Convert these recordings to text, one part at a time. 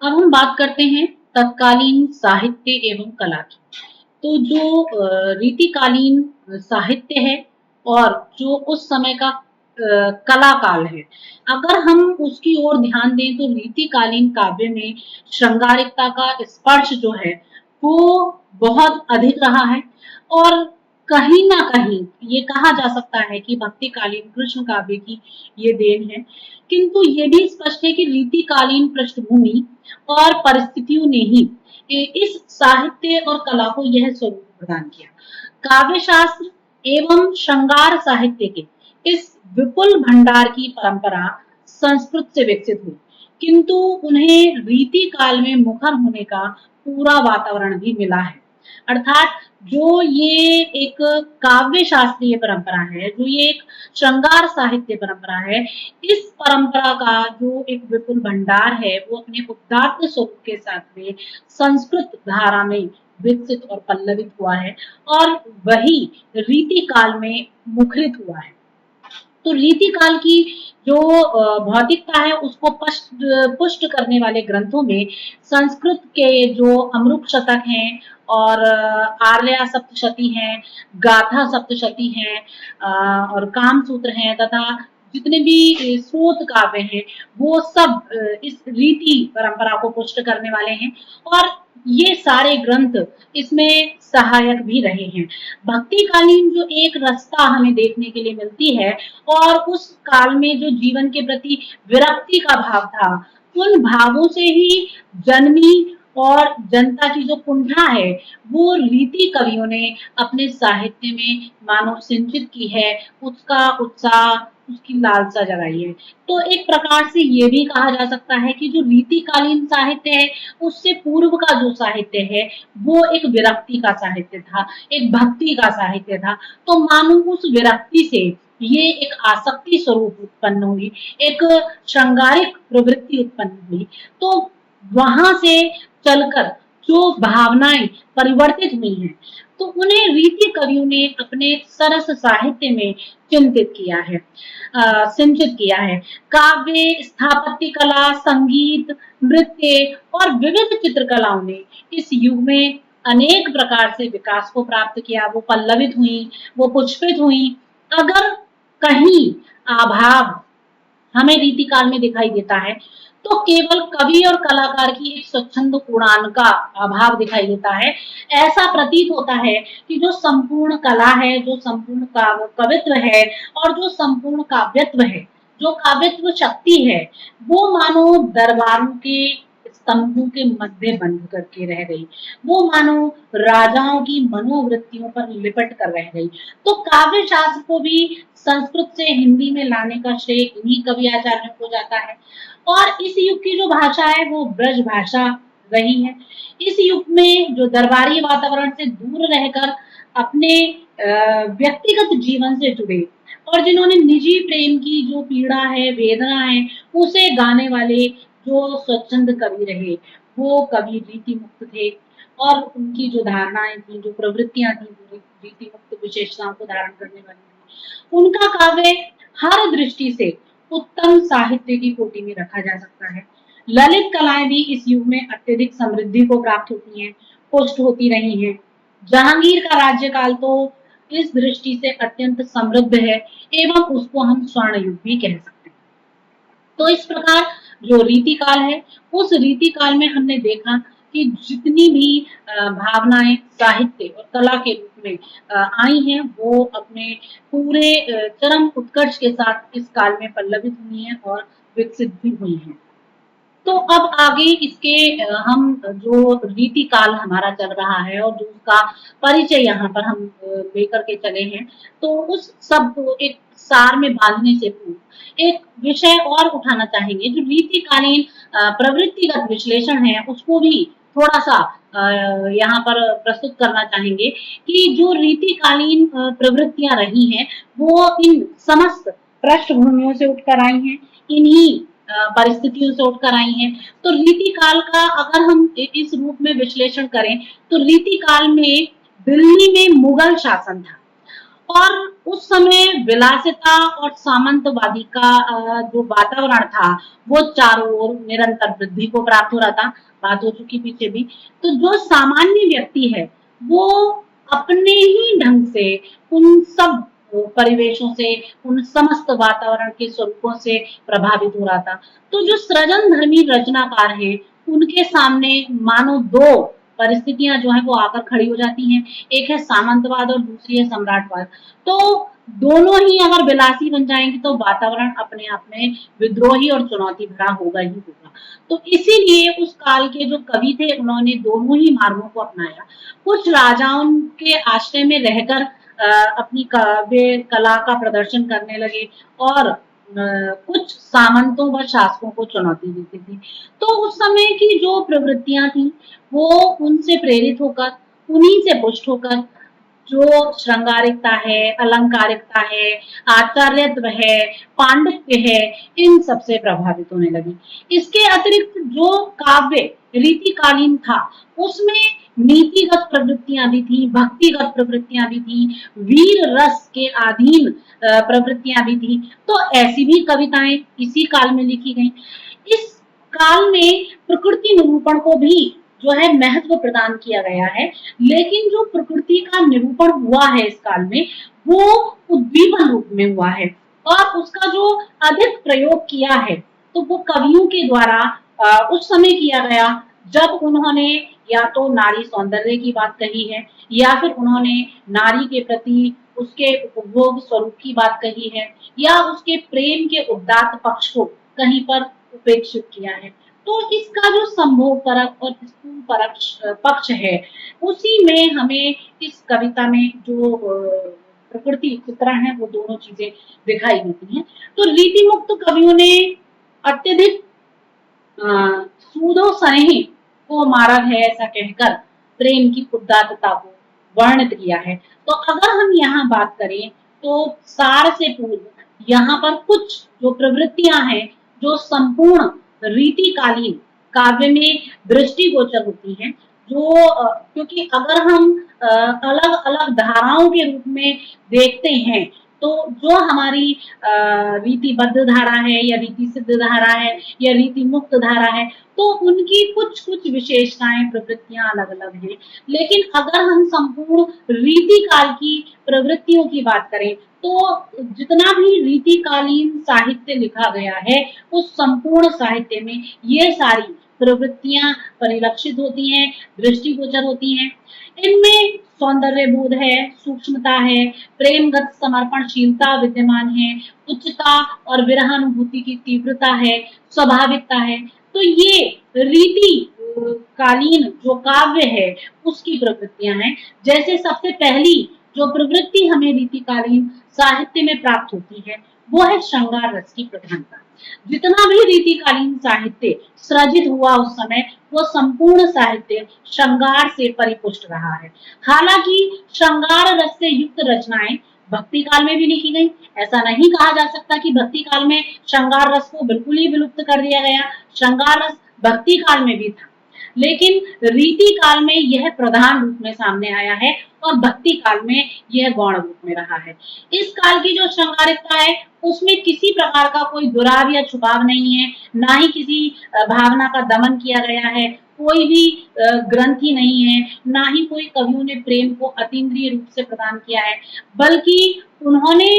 अब हम बात करते हैं तत्कालीन साहित्य एवं कला की। तो जो रीतिकालीन साहित्य है और जो उस समय का कला काल है, अगर हम उसकी ओर ध्यान दें तो रीतिकालीन काव्य में श्रृंगारिकता का स्पर्श जो है वो बहुत अधिक रहा है। और कहीं ना कहीं ये कहा जा सकता है कि भक्तिकालीन कृष्ण काव्य की ये देन है। किंतु ये भी स्पष्ट है कि रीतिकालीन पृष्ठभूमि और परिस्थितियों ने ही इस साहित्य और कला को यह स्वरूप प्रदान किया। काव्य शास्त्र एवं श्रृंगार साहित्य के इस विपुल भंडार की परंपरा संस्कृत से विकसित हुई, किंतु उन्हें रीति काल में मुखर होने का पूरा वातावरण भी मिला है। अर्थात जो ये एक काव्य शास्त्रीय परंपरा है, जो ये एक श्रृंगार साहित्य परंपरा है, इस परंपरा का जो एक विपुल भंडार है वो अपने उदात्त स्वरूप के साथ में संस्कृत धारा में विकसित और पल्लवित हुआ है और वही रीति काल में मुखरित हुआ है। तो रीति काल की जो भौतिकता है उसको पुष्ट करने वाले ग्रंथों में संस्कृत के जो अमृत शतक हैं और आर्या सप्तशती हैं, गाथा सप्तशती हैं और कामसूत्र हैं तथा जितने भी स्रोत काव्य हैं वो सब इस रीति परंपरा को पुष्ट करने वाले हैं और ये सारे ग्रंथ इसमें सहायक भी रहे हैं। भक्तिकालीन जो एक रास्ता हमें देखने के लिए मिलती है और उस काल में जो जीवन के प्रति विरक्ति का भाव था, उन भावों से ही जन्मी और जनता की जो कुंठा है वो रीति कवियों ने अपने साहित्य में मानो सिंचित की है, उसका उत्साह, उसकी लालसा जगाई है। तो एक प्रकार से ये भी कहा जा सकता है कि जो रीतिकालीन साहित्य है उससे पूर्व का जो साहित्य है वो एक विरक्ति का साहित्य था, एक भक्ति का साहित्य था। तो मानो उस विरक्ति से ये एक आसक्ति स्वरूप उत्पन्न हुई, एक श्रृंगारिक प्रवृत्ति उत्पन्न हुई। तो वहां से चलकर जो भावनाएं परिवर्तित हुई हैं तो उन्हें रीति कवियों ने अपने सरस साहित्य में चिंतित किया है, सिंचित किया है। काव्य, स्थापत्य कला, संगीत, नृत्य और विविध चित्रकलाओं ने इस युग में अनेक प्रकार से विकास को प्राप्त किया। वो पल्लवित हुई, वो पुष्पित हुई। अगर कहीं अभाव हमें रीतिकाल में दिखाई देता है तो केवल कवि और कलाकार की एक स्वच्छंद उड़ान का अभाव दिखाई देता है। ऐसा प्रतीत होता है कि जो संपूर्ण कला है, जो संपूर्ण कवित्व है और जो संपूर्ण काव्यत्व है, जो काव्यत्व शक्ति है, वो मानो दरबारों के स्तंभों के मध्य बंध करके रह गई। वो मानो राजाओं की मनोवृत्तियों पर लिपट कर रह गई। तो काव्य शास्त्र को भी संस्कृत से हिंदी में लाने का श्रेय इन्हीं कवि आचार्यों को जाता है। और इस युग की जो भाषा है वो ब्रज भाषा रही है। इस युग में जो दरबारी वातावरण से दूर रहकर अपने व्यक्तिगत जीवन से जुड़े और जिन्होंने निजी प्रेम की जो पीड़ा है, वेदना है, उसे गाने वाले जो स्वच्छंद कवि रहे, वो कवि रीति मुक्त थे और उनकी जो धारणाएं थी, जो प्रवृत्तियां थी, वो रीति मुक्त विशेषताओं को धारण करने वाली थी। उनका काव्य हर दृष्टि से उत्तम साहित्य की कोटि में रखा जा सकता है। ललित कलाएं भी इस युग में अत्यधिक समृद्धि को प्राप्त होती हैं, पुष्ट होती रही हैं। जहांगीर का राज्यकाल तो इस दृष्टि से अत्यंत समृद्ध है एवं उसको हम स्वर्ण युग भी कह सकते हैं। तो इस प्रकार जो रीतिकाल है, उस रीतिकाल में हमने देखा कि जितनी भी भावनाएं साहित्य और कला के रूप में आई हैं वो अपने पूरे चरम उत्कर्ष के साथ इस काल में पल्लवित हुई हैं और विकसित भी हुई हैं। तो अब आगे इसके हम जो रीति काल हमारा चल रहा है और जो उसका परिचय यहाँ पर हम लेकर के चले हैं, तो उस सब को एक सार में बांधने से पूर्व एक विषय और उठाना चाहेंगे। जो रीतिकालीन प्रवृत्तिगत विश्लेषण है उसको भी थोड़ा सा यहाँ पर प्रस्तुत करना चाहेंगे कि जो रीतिकालीन प्रवृत्तियां रही हैं वो इन समस्त पृष्ठभूमियों से उठकर आई हैं, इन्हीं परिस्थितियों से उठकर आई हैं। तो रीति काल का अगर हम इस रूप में विश्लेषण करें तो रीति काल में दिल्ली में मुगल शासन था और उस समय विलासिता और सामंतवादी का जो वातावरण था वो चारों ओर निरंतर वृद्धि को प्राप्त हो रहा था। बात हो चुकी पीछे भी। तो जो सामान्य व्यक्ति है वो अपने ही ढंग से उन सब परिवेशों से, उन समस्त वातावरण के स्वरूपों से प्रभावित हो रहा था। तो जो सृजन धर्मी रचनाकार हैं उनके सामने मानो दो परिस्थितियां जो है वो आकर खड़ी हो जाती हैं। एक है सामंतवाद और दूसरी है सम्राटवाद। तो दोनों ही अगर विलासी बन जाएंगे तो वातावरण अपने आप में विद्रोही और चुनौती भरा होगा ही होगा। तो इसीलिए उस काल के जो कवि थे उन्होंने दोनों ही मार्गों को अपनाया। कुछ राजाओं के आश्रय में रहकर अपनी काव्य कला का प्रदर्शन करने लगे और कुछ सामंतों व शासकों को चुनौती देते थे। तो उस समय की जो प्रवृत्तियां थी वो उनसे प्रेरित होकर, उन्हीं से पुष्ट होकर जो श्रृंगारिकता है, अलंकारिकता है, आचार्यत्व है, पांडित्य है, इन सबसे प्रभावित होने लगी। इसके अतिरिक्त जो काव्य रीतिकालीन था उसमें नीतिगत प्रवृत्तियां भी थी, भक्तिगत प्रवृत्तियां भी थी, वीर रस के अधीन प्रवृत्तियां भी थी। तो ऐसी भी कविताएं इसी काल में लिखी गई। इस काल में प्रकृति निरूपण को भी जो है महत्व प्रदान किया गया है। लेकिन जो प्रकृति का निरूपण हुआ है इस काल में वो उद्दीपन रूप में हुआ है और उसका जो अधिक प्रयोग किया है तो वो कवियों के द्वारा उस समय किया गया जब उन्होंने या तो नारी सौंदर्य की बात कही है या फिर उन्होंने नारी के प्रति उसके उपभोग स्वरूप की बात कही है या उसके प्रेम के उदात्त पक्ष को कहीं पर उपेक्षित किया है। तो इसका जो संभोग परक और स्थूल परक पक्ष है उसी में हमें इस कविता में जो प्रकृति चित्रण है वो दोनों चीजें दिखाई देती हैं। तो रीति मुक्त कवियों ने अत्यधिक सूदो सनेही को मारा है ऐसा कहकर प्रेम की उदात्तता को वर्णित किया है। तो अगर हम यहाँ बात करें तो सार से पूर्व यहाँ पर कुछ जो प्रवृत्तियां हैं जो संपूर्ण रीतिकालीन काव्य में दृष्टिगोचर होती हैं जो क्योंकि अगर हम अलग अलग धाराओं के रूप में देखते हैं तो जो हमारी रीतिबद्ध धारा है या रीति सिद्ध धारा है या रीति मुक्त धारा है तो उनकी कुछ कुछ विशेषताएं प्रवृत्तियां अलग अलग हैं। लेकिन अगर हम संपूर्ण रीति काल की प्रवृत्तियों की बात करें तो जितना भी रीतिकालीन साहित्य लिखा गया है उस संपूर्ण साहित्य में ये सारी प्रवृत्तियां परिलक्षित होती हैं, दृष्टिगोचर होती हैं। इनमें सौंदर्य बोध है, सूक्ष्मता है, प्रेमगत समर्पणशीलता विद्यमान है, उच्चता और विरहानुभूति की तीव्रता है, स्वाभाविकता है। तो ये रीति कालीन जो काव्य है उसकी प्रवृत्तियां हैं। जैसे सबसे पहली जो प्रवृत्ति हमें रीतिकालीन साहित्य में प्राप्त होती है वो है श्रृंगार रस की प्रधानता। जितना भी रीतिकालीन साहित्य सृजित हुआ उस समय वो संपूर्ण साहित्य श्रृंगार से परिपुष्ट रहा है। हालांकि श्रृंगार रस से युक्त रचनाएं भक्ति काल में भी लिखी गई। ऐसा नहीं कहा जा सकता कि भक्ति काल में श्रृंगार रस को बिल्कुल ही विलुप्त कर दिया गया। श्रृंगार रस भक्ति काल में भी था लेकिन रीति काल में यह प्रधान रूप में सामने आया है और भक्ति काल में यह गौण रूप में रहा है। इस काल की जो श्रृंगारिकता है उसमें किसी प्रकार का कोई दुराव या छुपाव नहीं है, ना ही किसी भावना का दमन किया गया है, कोई भी ग्रंथि नहीं है, ना ही कोई कवियों ने प्रेम को अतीन्द्रिय रूप से प्रदान किया है, बल्कि उन्होंने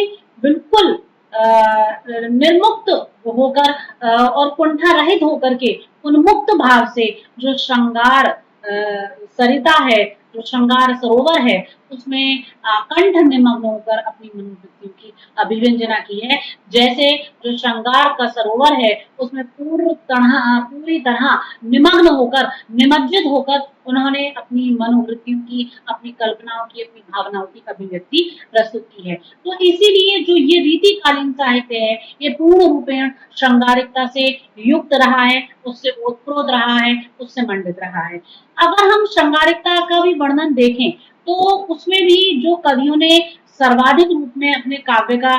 बिल्कुल निर्मुक्त होकर और कुंठा रहित होकर के उन्मुक्त भाव से जो श्रृंगार सरिता है, जो श्रृंगार सरोवर है उसमें कंठ निमग्न होकर अपनी मनोवृत्तियों की अभिव्यंजना की है। जैसे जो श्रृंगार का सरोवर है उसमें पूरी तरह निमग्न होकर, निमज्जित होकर उन्होंने अपनी मनोवृत्तियों की, अपनी कल्पनाओं की, अपनी भावनाओं की अभिव्यक्ति प्रस्तुत की है। तो इसीलिए जो ये रीतिकालीन साहित्य है ये पूर्ण रूपेण श्रृंगारिकता से युक्त रहा है, उससे ओतप्रोत रहा है, उससे मंडित रहा है। अगर हम श्रृंगारिकता का भी वर्णन देखें तो उसमें भी जो कवियों ने सर्वाधिक रूप में अपने काव्य का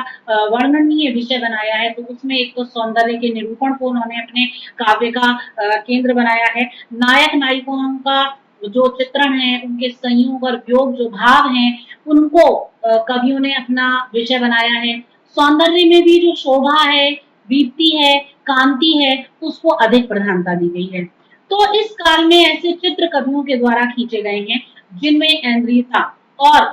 वर्णनीय विषय बनाया है तो उसमें एक तो सौंदर्य के निरूपण को उन्होंने अपने काव्य का केंद्र बनाया है। नायक नायिकाओं का जो चित्रण है, उनके संयोग और वियोग जो भाव हैं, उनको कवियों ने अपना विषय बनाया है। सौंदर्य में भी जो शोभा है, दीप्ति है, कांति है, उसको अधिक प्रधानता दी गई है। तो इस काल में ऐसे चित्र कवियों के द्वारा खींचे गए हैं जिनमें इंद्रियता और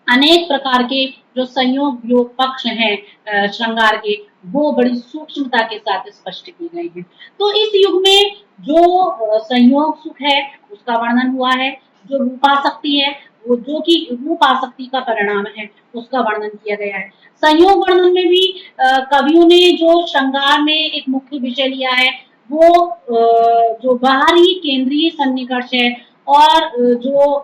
अनेक प्रकार के जो संयोग वियोग पक्ष हैं श्रृंगार के, वो बड़ी सूक्ष्मता के साथ स्पष्ट किए गए हैं। तो इस युग में जो संयोग सुख है उसका वर्णन हुआ है, जो रूपासक्ति है वो जो कि रूपासक्ति का परिणाम है उसका वर्णन किया गया है। संयोग वर्णन में भी कवियों ने जो श्रृंगार में एक मुख्य विषय लिया है वो जो बाहरी केंद्रीय सन्निकर्ष है और जो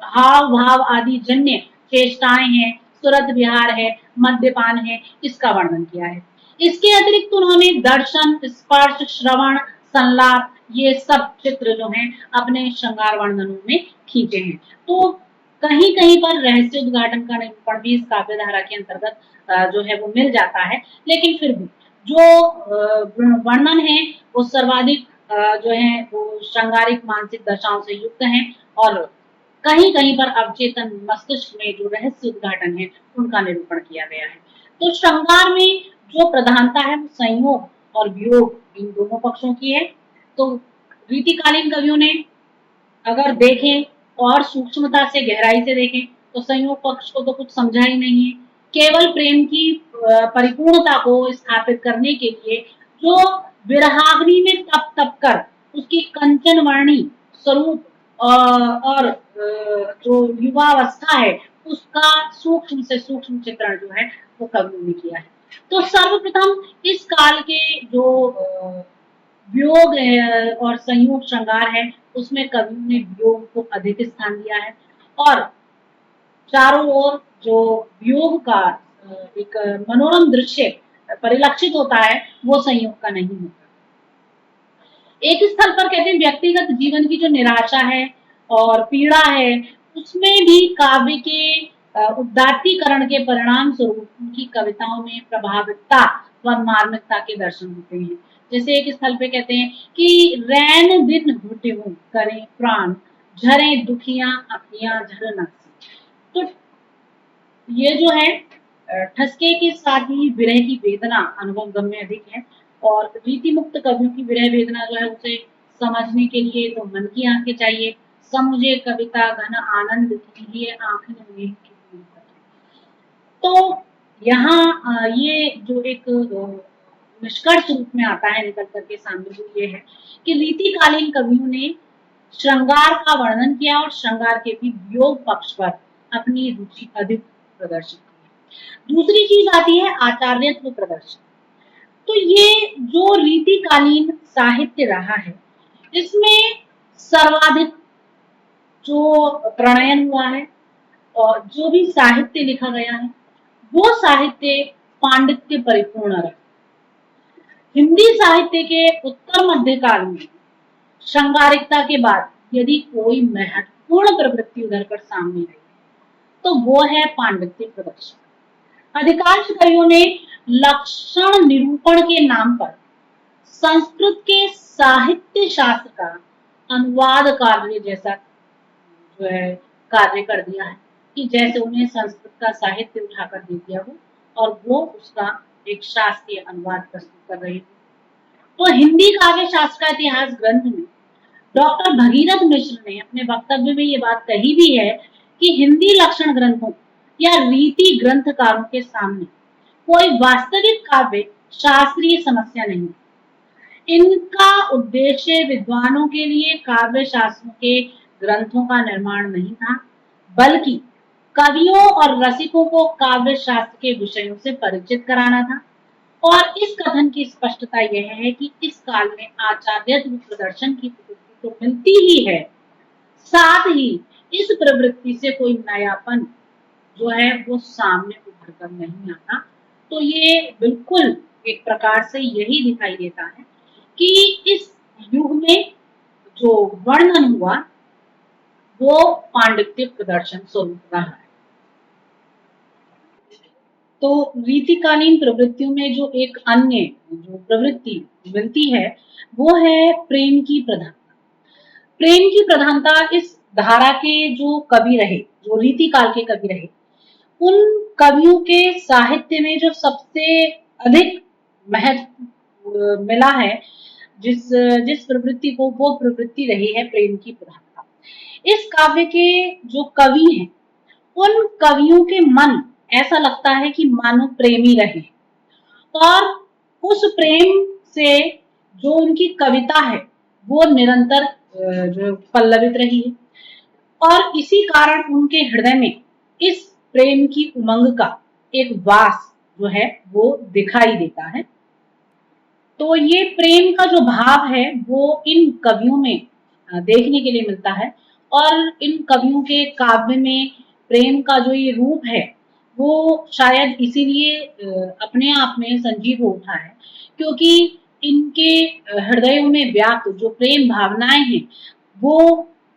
हाव भाव आदि जन्य चेष्टाएं हैं, सुरत विहार है, मद्यपान है, इसका वर्णन किया है। इसके अतिरिक्त उन्होंने दर्शन, स्पर्श, श्रवण, संलाप, ये सब चित्र जो हैं अपने श्रृंगार वर्णनों में खींचे हैं। तो कहीं कहीं पर रहस्य उद्घाटन का निरूपण भी इस काव्य धारा के अंतर्गत जो है वो मिल जाता है, लेकिन फिर भी जो वर्णन है वो सर्वाधिक जो है वो श्रृंगारिक मानसिक दशाओं से युक्त हैं और कहीं कहीं पर अवचेतन मस्तिष्क में जो रहस्य उद्घाटन है उनका निरूपण किया गया है। तो श्रृंगार में जो प्रधानता है वो संयोग और वियोग इन दोनों पक्षों की है। तो रीतिकालीन कवियों ने अगर देखें और सूक्ष्मता से गहराई से देखें तो संयोग पक्ष को तो कुछ समझा ही नहीं है। केवल प्रेम की परिपूर्णता को स्थापित करने के लिए जो विरहाग्नि में तप तप कर उसकी कंचन वर्णी स्वरूप और जो युवावस्था है उसका सूक्ष्म से सूक्ष्म चित्रण जो है वो कवियों ने किया है। तो सर्वप्रथम इस काल के जो वियोग और संयोग श्रृंगार है उसमें कवियों ने वियोग को अधिक स्थान दिया है और चारों ओर जो वियोग का एक मनोरम दृश्य परिलक्षित होता है वो संयोग का नहीं होता। एक स्थल पर कहते हैं व्यक्तिगत जीवन की जो निराशा है और पीड़ा है उसमें भी काव्य के उदात्तीकरण के परिणाम स्वरूप उनकी कविताओं में प्रभाविकता व मार्मिकता के दर्शन होते हैं। जैसे एक स्थल पे कहते हैं कि रैन दिन घुटिहूं करे प्राण झरे दुखियां अखियां झरनासी। तो ये जो है ठसके के साथ ही विरह की वेदना अनुभव गम में अधिक है और रीति मुक्त कवियों की विरह वेदना जो है उसे समझने के लिए तो मन की आंखें चाहिए। समुझे कविता घन आनंद कीजिए आंखें मेघ की पूरी तरह। तो यहाँ ये जो एक निष्कर्ष रूप में आता है निकल करके सामने वो ये है कि रीतिकालीन कवियों ने श्रृंगार का वर्णन किया और श्रृंगार के भी वियोग पक्ष पर अपनी रुचि अधिक प्रदर्शित की। दूसरी चीज आती है आचार्यत्व प्रदर्शन। तो ये जो रीतिकालीन साहित्य रहा है इसमें सर्वाधिक जो प्रणयन हुआ है और जो भी साहित्य लिखा गया है वो साहित्य पांडित्य परिपूर्ण रहा। हिंदी साहित्य के उत्तर मध्य काल में श्रृंगारिकता के बाद यदि कोई महत्वपूर्ण प्रवृत्ति उधर पर सामने आई तो वो है पांडित्य प्रदर्शन। अधिकांश कवियों ने लक्षण निरूपण के नाम पर संस्कृत के साहित्य शास्त्र का अनुवाद कार्य जैसा जो है कार्य कर दिया है कि जैसे उन्हें संस्कृत का साहित्य उठाकर दे दिया हो और वो उसका एक शास्त्रीय अनुवाद प्रस्तुत कर रही हो। तो हिंदी काव्य शास्त्र का इतिहास ग्रंथ में डॉक्टर भगीरथ मिश्र ने अपने वक्तव्य में ये बात कही भी है कि हिंदी लक्षण ग्रंथों या रीति ग्रंथकारों के सामने कोई वास्तविक काव्य शास्त्रीय समस्या नहीं। इनका उद्देश्य विद्वानों के लिए काव्य शास्त्रों के ग्रंथों का निर्माण नहीं था बल्कि कवियों और रसिकों को काव्य शास्त्र के विषयों से परिचित कराना था। और इस कथन की स्पष्टता यह है कि इस काल में आचार्यत्व प्रदर्शन की प्रवृत्ति तो मिलती ही है, साथ ही इस प्रवृत्ति से कोई नयापन जो है वो सामने उभर कर नहीं आता। तो ये बिल्कुल एक प्रकार से यही दिखाई देता है कि इस युग में जो वर्णन हुआ वो पांडित्य प्रदर्शन स्वरूप रहा है। तो रीतिकालीन प्रवृत्तियों में जो एक अन्य जो प्रवृत्ति मिलती है वो है प्रेम की प्रधानता। प्रेम की प्रधानता इस धारा के जो कवि रहे, जो रीति काल के कवि रहे, उन कवियों के साहित्य में जो सबसे अधिक महत्व मिला है, जिस जिस प्रवृत्ति को, वो प्रवृत्ति रही है प्रेम की प्रधानता। इस काव्य के जो कवि हैं, उन कवियों के मन ऐसा लगता है कि मानो प्रेमी रहे, और उस प्रेम से जो उनकी कविता है वो निरंतर जो पल्लवित रही है, और इसी कारण उनके हृदय में इस प्रेम की उमंग का एक वास जो है वो दिखाई देता है। तो ये प्रेम का जो भाव है वो इन कवियों में देखने के लिए मिलता है, और इन कवियों के काव्य में प्रेम का जो ये रूप है वो शायद इसीलिए अपने आप में संजीव हो उठा है, क्योंकि इनके हृदयों में व्याप्त जो प्रेम भावनाएं हैं वो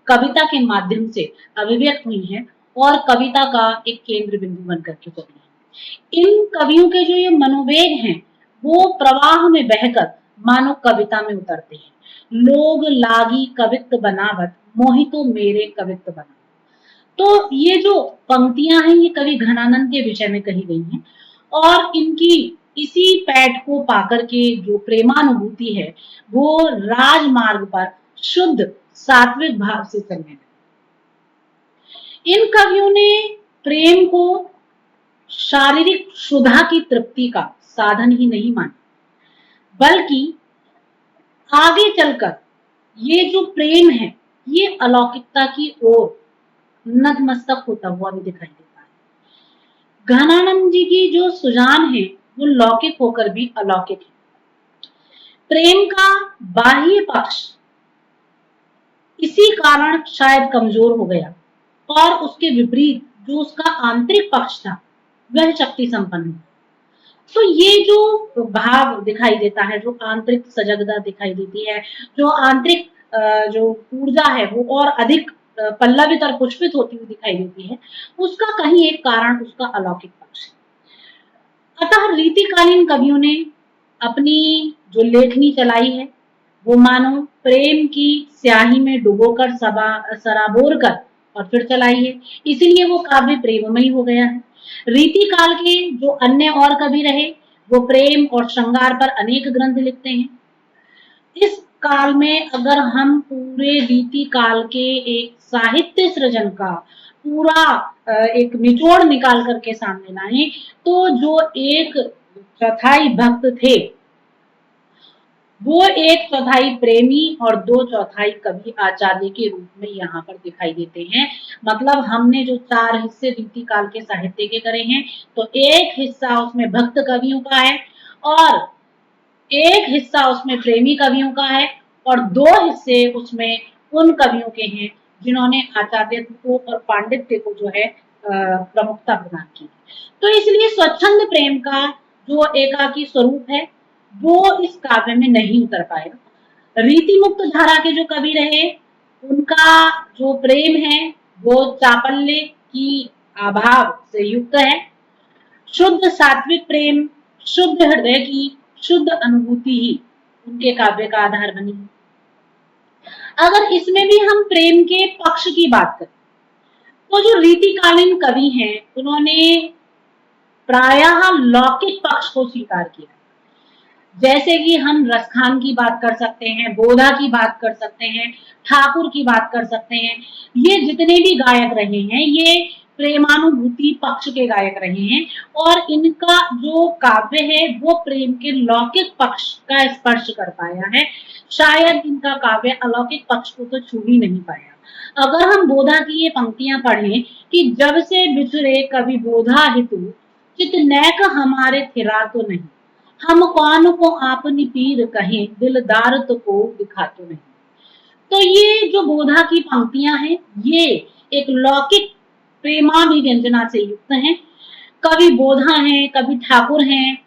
कविता के माध्यम से अभिव्यक्त हुई हैं, और कविता का एक केंद्र बिंदु बनकर के चली है। इन कवियों के जो ये मनोवेग हैं वो प्रवाह में बहकर मानो कविता में उतरते हैं। लोग लागी कवित्व बनावत, मोहितो मेरे कवित्व बना। तो ये जो पंक्तियां हैं ये कवि घनानंद के विषय में कही गई हैं, और इनकी इसी पैठ को पाकर के जो प्रेमानुभूति है वो राजमार्ग पर शुद्ध सात्विक भाव से चलने लगी। इन कवियों ने प्रेम को शारीरिक क्षुधा की तृप्ति का साधन ही नहीं माना, बल्कि आगे चलकर ये जो प्रेम है ये अलौकिकता की ओर नतमस्तक होता हुआ भी दिखाई देता है। घनानंद जी की जो सुजान है वो लौकिक होकर भी अलौकिक है। प्रेम का बाह्य पक्ष इसी कारण शायद कमजोर हो गया, और उसके विपरीत जो उसका आंतरिक पक्ष था वह शक्ति संपन्न हुआ। तो ये जो भाव दिखाई देता है, जो आंतरिक सजगता दिखाई देती है, जो आंतरिक जो ऊर्जा है वो और अधिक पल्लवित और पुष्पित होती हुई दिखाई देती है, उसका कहीं एक कारण उसका अलौकिक पक्ष है। अतः रीतिकालीन कवियों ने अपनी जो लेखनी चलाई है वो मानो प्रेम की स्याही में डुबोकर सराबोर कर और फिर चलाई है, इसीलिए वो काव्य प्रेममयी हो गया है। रीति काल के जो अन्य और कवि रहे वो प्रेम और श्रृंगार पर अनेक ग्रंथ लिखते हैं। इस काल में अगर हम पूरे रीति काल के एक साहित्य सृजन का पूरा एक निचोड़ निकाल करके सामने लाएं, तो जो एक चौथाई भक्त थे वो एक चौथाई प्रेमी और दो चौथाई कवि आचार्य के रूप में यहाँ पर दिखाई देते हैं। मतलब हमने जो 4 हिस्से रीति काल के साहित्य के करे हैं, तो एक हिस्सा उसमें भक्त कवियों का है, और एक हिस्सा उसमें प्रेमी कवियों का है, और 2 हिस्से उसमें उन कवियों के हैं जिन्होंने आचार्यत्व को और पांडित्य को जो है प्रमुखता प्रदान की। तो इसलिए स्वच्छंद प्रेम का जो एकाकी स्वरूप है वो इस काव्य में नहीं उतर पाया। रीति मुक्त धारा के जो कवि रहे उनका जो प्रेम है वो चापल्य की अभाव से युक्त है। शुद्ध सात्विक प्रेम, शुद्ध हृदय की शुद्ध अनुभूति ही उनके काव्य का आधार बनी है। अगर इसमें भी हम प्रेम के पक्ष की बात करें तो जो रीतिकालीन कवि हैं उन्होंने प्रायः लौकिक पक्ष को स्वीकार किया। जैसे कि हम रसखान की बात कर सकते हैं, बोधा की बात कर सकते हैं, ठाकुर की बात कर सकते हैं। ये जितने भी गायक रहे हैं ये प्रेमानुभूति पक्ष के गायक रहे हैं, और इनका जो काव्य है वो प्रेम के लौकिक पक्ष का स्पर्श कर पाया है। शायद इनका काव्य अलौकिक पक्ष को तो छू ही नहीं पाया। अगर हम बोधा की ये पंक्तियां पढ़ें कि जब से बिछुरे कवि बोधा हेतु, चित नैक हमारे थिरा तो नहीं, हम कौन को आपनी पीर कहें, दिलदार तो को दिखा तो नहीं। तो ये जो बोधा की पंक्तियां हैं ये एक लौकिक प्रेमाभिव्यंजना से युक्त हैं। कवि बोधा हैं, कवि ठाकुर हैं,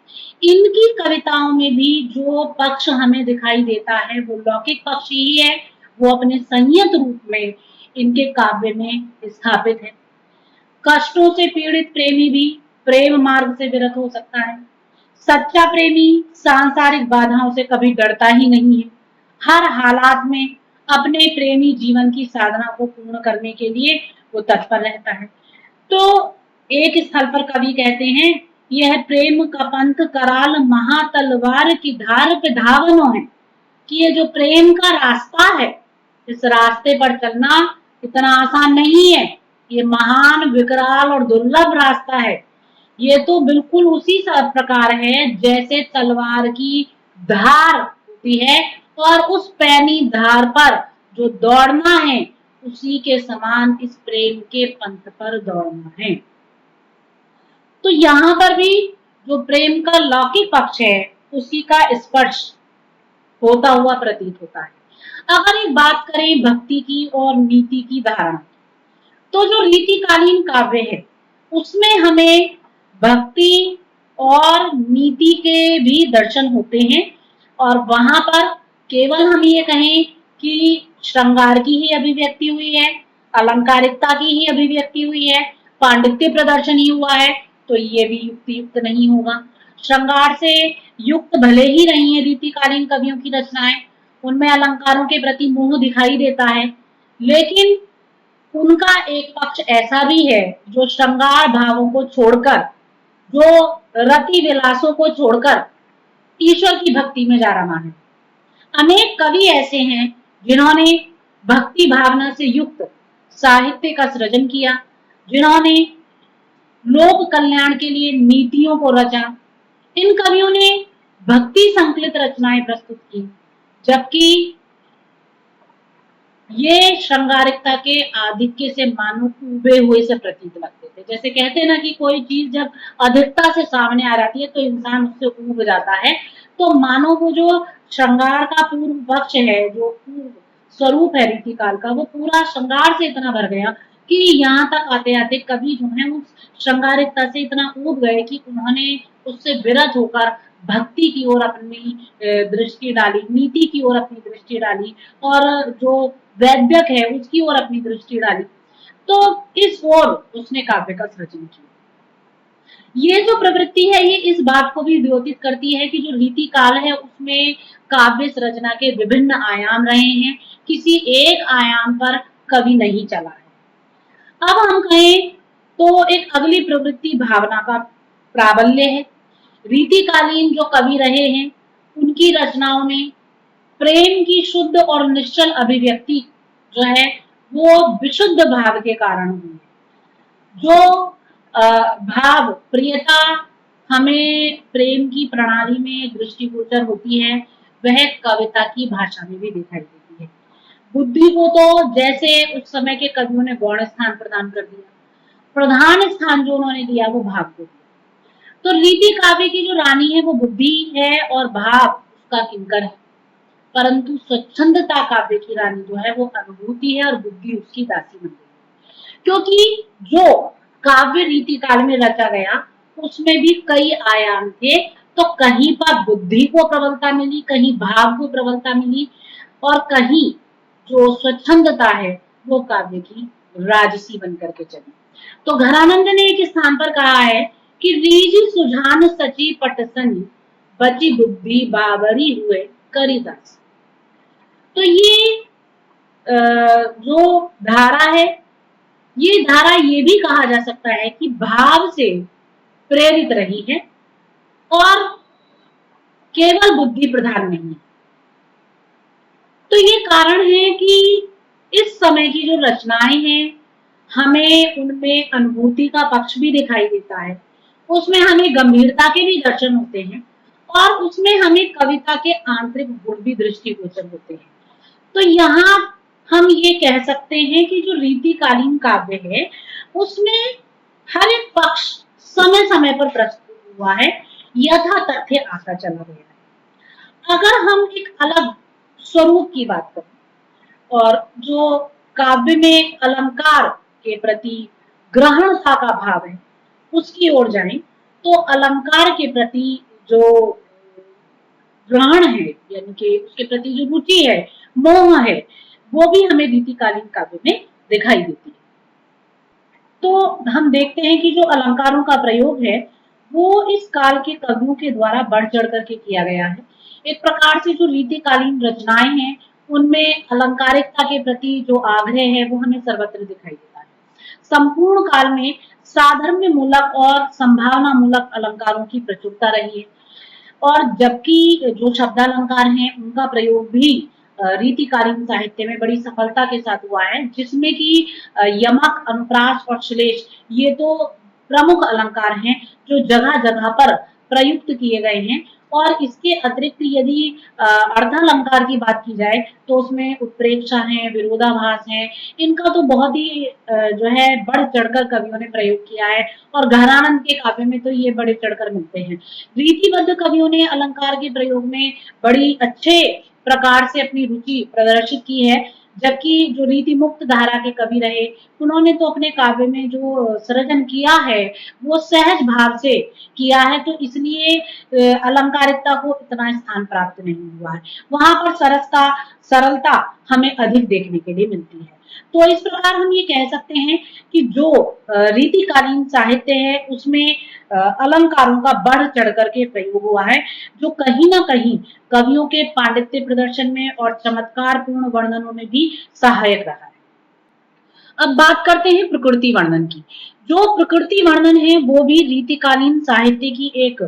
इनकी कविताओं में भी जो पक्ष हमें दिखाई देता है वो लौकिक पक्ष ही है। वो अपने संयत रूप में इनके काव्य में स्थापित है। कष्टों से पीड़ित प्रेमी भी प्रेम मार्ग से विरत हो सकता है। सच्चा प्रेमी सांसारिक बाधाओं से कभी डरता ही नहीं है। हर हालात में अपने प्रेमी जीवन की साधना को पूर्ण करने के लिए वो तत्पर रहता है। तो एक स्थल पर कवि कहते हैं, यह प्रेम का पंथ कराल महा तलवार की धार पे धावनो है, कि ये जो प्रेम का रास्ता है, इस रास्ते पर चलना इतना आसान नहीं है। ये महान, विकराल और दुर्लभ रास्ता है। ये तो बिल्कुल उसी प्रकार है जैसे तलवार की धार होती है, और उस पैनी धार पर जो दौड़ना है, उसी के समान इस प्रेम के पंथ पर दौड़ना है। तो यहाँ पर भी जो प्रेम का लौकिक पक्ष है, उसी का स्पर्श होता हुआ प्रतीत होता है। अगर एक बात करें भक्ति की और नीति की धारणा, तो जो रीतिकालीन काव्य है, उसमें हमें भक्ति और नीति के भी दर्शन होते हैं। और वहां पर केवल हम ये कहें कि श्रृंगार की ही अभिव्यक्ति हुई है, अलंकारिकता की ही अभिव्यक्ति हुई है, पांडित्य प्रदर्शन ही हुआ है, तो ये भी युक्त नहीं होगा। श्रृंगार से युक्त भले ही रही है रीतिकालीन कवियों की रचनाएं, उनमें अलंकारों के प्रति मोह दिखाई देता है, लेकिन उनका एक पक्ष ऐसा भी है जो श्रृंगार भावों को छोड़कर, जो रति विलासों को छोड़कर ईश्वर की भक्ति में जा रहा है। अनेक कवि ऐसे हैं जिन्होंने भक्ति भावना से युक्त साहित्य का सृजन किया, जिन्होंने लोक कल्याण के लिए नीतियों को रचा। इन कवियों ने भक्ति संकलित रचनाएं प्रस्तुत की, जबकि ये श्रृंगारिकता के आधिक्य से मानो उबे हुए से प्रतीत लगते थे। जैसे कहते हैं ना कि कोई चीज जब अधिकता से सामने आ जाती है तो इंसान उससे ऊब जाता है, तो मानो वो जो श्रृंगार का पूर्व पक्ष है, जो पूर्व स्वरूप है रीतिकाल का, वो पूरा श्रृंगार से इतना भर गया कि यहाँ तक आते आते कवि जो है उस श्रृंगारिकता से इतना ऊब गए कि उन्होंने उससे विरत होकर भक्ति की ओर अपनी दृष्टि डाली, नीति की ओर अपनी दृष्टि डाली, और जो वैद्यक है उसकी ओर अपनी दृष्टि डाली। तो इस ओर उसने काव्य का सृजन किया। ये जो प्रवृत्ति है, ये इस बात को भी द्योतित करती है कि जो रीति काल है उसमें काव्य रचना के विभिन्न आयाम रहे हैं, किसी एक आयाम पर कवि नहीं चला है। अब हम कहें तो एक अगली प्रवृत्ति भावना का प्राबल्य है। रीतिकालीन जो कवि रहे हैं, उनकी रचनाओं में प्रेम की शुद्ध और निश्चल अभिव्यक्ति जो है वो विशुद्ध भाव के कारण हुई है। जो भाव प्रियता हमें प्रेम की प्रणाली में दृष्टिगोचर होती है, वह कविता की भाषा में भी दिखाई देती है। बुद्धि को तो जैसे उस समय के कवियों ने गौण स्थान प्रदान कर दिया, प्रधान स्थान जो उन्होंने दिया वो भाव को दिया। तो रीति काव्य की जो रानी है वो बुद्धि है और भाव उसका किंकर है, परंतु स्वच्छंदता काव्य की रानी जो है वो अनुभूति है और बुद्धि उसकी दासी बन गई। क्योंकि जो काव्य रीति काल में रचा गया उसमें भी कई आयाम थे, तो कहीं पर बुद्धि को प्रबलता मिली, कहीं भाव को प्रबलता मिली, और कहीं जो स्वच्छंदता है वो काव्य की राजसी बन करके चली। तो घरानंद ने एक स्थान पर कहा है कि रीज सुझान सची पटसनी, बची बुद्धि बावरी हुए करिदास। तो ये जो धारा है, ये धारा ये भी कहा जा सकता है कि भाव से प्रेरित रही है और केवल बुद्धि प्रधान नहीं। तो ये कारण है कि इस समय की जो रचनाएं हैं, हमें उनमें अनुभूति का पक्ष भी दिखाई देता है, उसमें हमें गंभीरता के भी दर्शन होते हैं, और उसमें हमें कविता के आंतरिक गुण भी दृष्टिगोचर होते हैं। तो यहाँ हम ये कह सकते हैं कि जो रीतिकालीन काव्य है उसमें हर एक पक्ष समय समय पर प्रस्तुत हुआ है, यथा तथ्य आता चला गया है। अगर हम एक अलग स्वरूप की बात करें और जो काव्य में अलंकार के प्रति ग्रहणता का भाव है उसकी ओर जाएं, तो अलंकार के प्रति जो ग्रहण है, यानी कि उसके प्रति जो रुचि है, मोह है, वो भी हमें रीतिकालीन काव्य में दिखाई देती है। तो हम देखते हैं कि जो अलंकारों का प्रयोग है वो इस काल के कवियों के द्वारा बढ़ चढ़ करके किया गया है। एक प्रकार से जो रीतिकालीन रचनाएं हैं उनमें अलंकारिकता के प्रति जो आग्रह है वो हमें सर्वत्र दिखाई देता है। संपूर्ण काल में साधर्म्य मूलक और संभावना मूलक अलंकारों की प्रचुरता रही है, और जबकि जो शब्दालंकार हैं उनका प्रयोग भी रीतिकालीन साहित्य में बड़ी सफलता के साथ हुआ है, जिसमें कि यमक, अनुप्रास और श्लेष ये तो प्रमुख अलंकार हैं जो जगह जगह पर प्रयुक्त किए गए हैं। और इसके अतिरिक्त यदि अर्धालंकार की बात की जाए तो उसमें उत्प्रेक्षा है, विरोधाभास है, इनका तो बहुत ही जो है बढ़ चढ़कर कवियों ने प्रयोग किया है, और घरानंद के काव्य में तो ये बड़े चढ़कर मिलते हैं। रीतिबद्ध कवियों ने अलंकार के प्रयोग में बड़ी अच्छे प्रकार से अपनी रुचि प्रदर्शित की है, जबकि जो रीति मुक्त धारा के कवि रहे उन्होंने तो अपने काव्य में जो सृजन किया है वो सहज भाव से किया है, तो इसलिए अलंकारिकता को इतना स्थान प्राप्त नहीं हुआ है। वहां पर सरसता सरलता हमें अधिक देखने के लिए मिलती है। तो इस प्रकार हम ये कह सकते हैं कि जो रीतिकालीन साहित्य है उसमें अलंकारों का बढ़ चढ़ करके प्रयोग हुआ है, जो कहीं ना कहीं कवियों के पांडित्य प्रदर्शन में और चमत्कार पूर्ण वर्णनों में भी सहायक रहा है। अब बात करते हैं प्रकृति वर्णन की। जो प्रकृति वर्णन है वो भी रीतिकालीन साहित्य की एक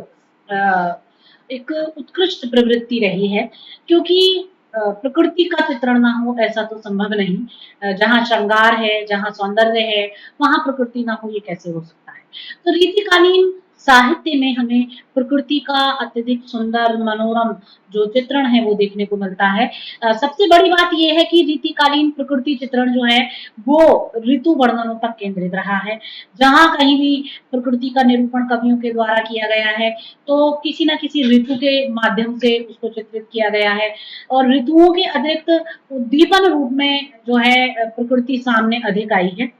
उत्कृष्ट प्रवृत्ति रही है, क्योंकि प्रकृति का चित्रण ना हो ऐसा तो संभव नहीं। जहाँ श्रृंगार है, जहाँ सौंदर्य है, वहां प्रकृति ना हो ये कैसे हो सकता है। तो रीतिकालीन साहित्य में हमें प्रकृति का अत्यधिक सुंदर मनोरम जो चित्रण है वो देखने को मिलता है। सबसे बड़ी बात यह है कि रीतिकालीन प्रकृति चित्रण जो है वो ऋतु वर्णनों तक केंद्रित रहा है। जहां कहीं भी प्रकृति का निरूपण कवियों के द्वारा किया गया है तो किसी न किसी ऋतु के माध्यम से उसको चित्रित किया गया है, और ऋतुओं के अतिरिक्त उद्दीपन रूप में जो है प्रकृति सामने अधिक आई है।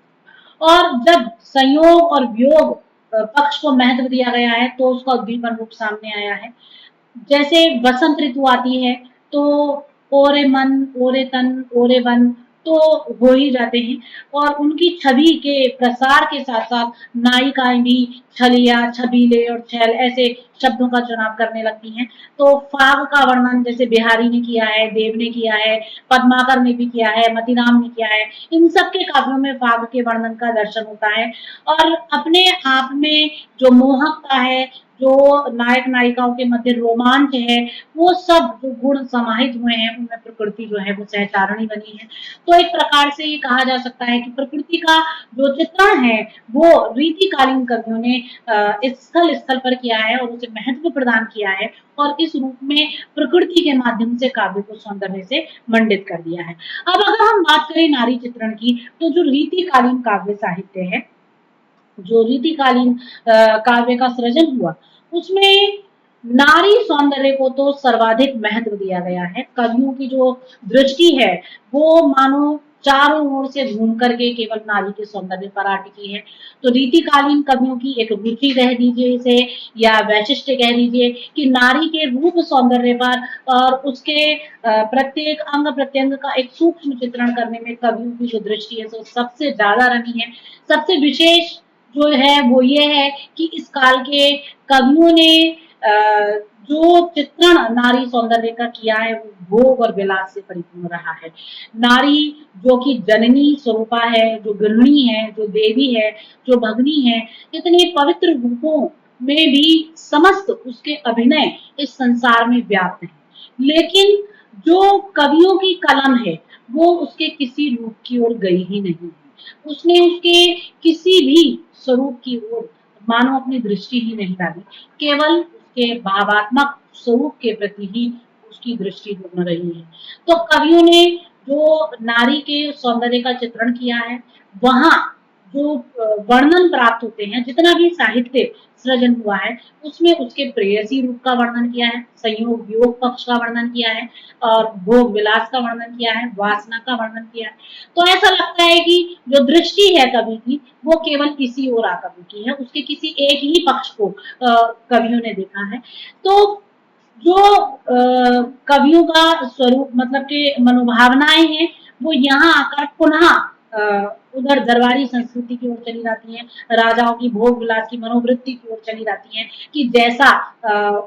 और जब संयोग और वियोग पक्ष को महत्व दिया गया है तो उसका उद्दीपन रूप सामने आया है। जैसे वसंत ऋतु आती है तो ओरे मन, ओरे तन, ओरे वन तो हो ही जाते हैं, और उनकी छवि के प्रसार के साथ साथ नायिकाएं भी छलिया, छबीले और छैल ऐसे शब्दों का चुनाव करने लगती हैं। तो फाग का वर्णन जैसे बिहारी ने किया है, देव ने किया है, पद्माकर ने भी किया है, मतीराम ने किया है, इन सब के काव्यों में फाग के वर्णन का दर्शन होता है। और अपने आप में जो मोहकता है, जो नायक नायिकाओं के मध्य रोमांच है, वो सब जो गुण समाहित हुए हैं उनमें प्रकृति जो है वो सहचारणी बनी है। तो एक प्रकार से ये कहा जा सकता है कि प्रकृति का जो चित्रण है वो रीतिकालीन कवियों ने स्थल स्थल पर किया है और उसे महत्व प्रदान किया है, और इस रूप में प्रकृति के माध्यम से काव्य को सौंदर्य से मंडित कर दिया है। अब अगर हम बात करें नारी चित्रण की, तो जो रीतिकालीन काव्य साहित्य है, जो रीतिकालीन काव्य का सृजन हुआ उसमें नारी सौंदर्य को तो सर्वाधिक महत्व दिया गया है। कवियों की जो दृष्टि है वो मानो चारों ओर से घूम करके केवल नारी के सौंदर्य पर आ टिकी है। तो रीतिकालीन कवियों की एक रुचि कह दीजिए इसे, या वैशिष्ट्य कह दीजिए, कि नारी के रूप सौंदर्य पर और उसके प्रत्येक अंग प्रत्यंग का एक सूक्ष्म चित्रण करने में कवियों की जो दृष्टि है वो सबसे ज्यादा रमी है। सबसे विशेष जो है वो ये है कि इस काल के कवियों ने जो चित्रण नारी सौंदर्य का किया है वो भोग और विलास से परिपूर्ण रहा है। नारी जो कि जननी स्वरूपा है, जो गृहिणी है, जो देवी है, जो भगनी है, इतने पवित्र रूपों में भी समस्त उसके अभिनय इस संसार में व्याप्त है। लेकिन जो कवियों की कलम है वो उसके किसी रूप की ओर गई ही नहीं है। उसने उसके किसी भी स्वरूप की ओर मानो अपनी दृष्टि ही नहीं डाली, केवल उसके भावात्मक स्वरूप के प्रति ही उसकी दृष्टि घूम रही है। तो कवियों ने जो नारी के सौंदर्य का चित्रण किया है, वहां जो वर्णन प्राप्त होते हैं, जितना भी साहित्य सृजन हुआ है उसमें उसके प्रेयसी रूप का वर्णन किया है, संयोग वियोग पक्ष का वर्णन किया है, और भोग विलास का वर्णन किया है, वासना का वर्णन किया है। तो ऐसा लगता है कि जो दृष्टि है कवि की वो केवल इसी ओर आकर रुकी है, उसके किसी एक ही पक्ष को कवियों ने देखा है। तो जो कवियों का स्वरूप मतलब कि मनोभावनाएं हैं वो यहाँ आकर पुनः उधर दरबारी संस्कृति की ओर चली जाती हैं, राजाओं की भोग विलास की मनोवृत्ति की ओर चली जाती हैं कि जैसा